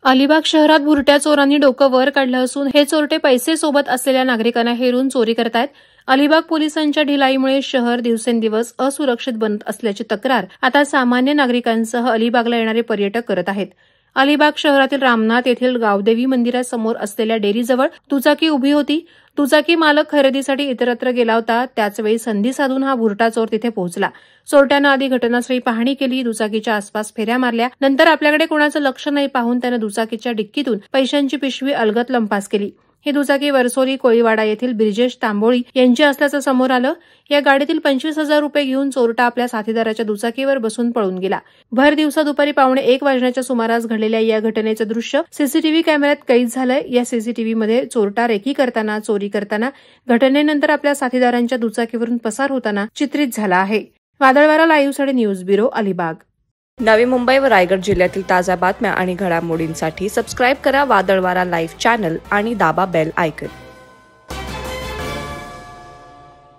अलिबाग शहरात बुरट्या चोरांनी डोकं वर काढलं असून हे चोरटे पैसे सोबत असलेल्या नागरिकांना हेरून चोरी करतायत। अलिबाग पोलिसांच्या ढिलाईमुळे शहर दिवसेंदिवस असुरक्षित बनत असल्याची तक्रार आता सामान्य नागरिकांसह अलिबागला येणारे पर्यटक करत आहेत। अलिबाग शहरातील रामनाथ येथील गावदेवी मंदिरासमोर असलेल्या डेअरीजवळ दुचाकी उभी होती। दुचाकी मालक खरेदीसाठी इतरत्र गेला होता। त्याचवेळी संधी साधून हा बुरटा चोर तिथे पोहोचला। चोरट्यानं आधी घटनास्थळी पाहणी केली, दुचाकीच्या आसपास फेऱ्या मारल्या। नंतर आपल्याकडे कोणाचं लक्ष नाही पाहून त्यानं दुचाकीच्या डिक्कीतून पैशांची पिशवी अलगद लंपास केली। ही दुचाकी वरसोली कोळीवाडा येथील ब्रिजेश तांबोळी यांची असल्याचं समोर आलं। या गाडीतील 25,000 रुपये घेऊन चोरटा आपल्या साथीदाराच्या दुचाकीवर बसून पळून गेला। भर दिवसा दुपारी 1:15 वाजण्याच्या सुमारास घडलेल्या या घटनेचं दृश्य सीसीटीव्ही कॅमेऱ्यात कैद झालंय। या सीसीटीव्हीमध्ये चोरटा रेकी करताना, चोरी करताना, घटनेनंतर आपल्या साथीदारांच्या दुचाकीवरून पसार होताना चित्रित झाला आहे। वादळवारा लाईव्हसाठी न्यूज ब्युरो, अलिबाग। नवी मुंबई व रायगड जिल्ह्यातील ताज्या बातम्या आणि घडामोडींसाठी सबस्क्राईब करा वादळवारा लाईव्ह चॅनल आणि दाबा बेल आयकॉन।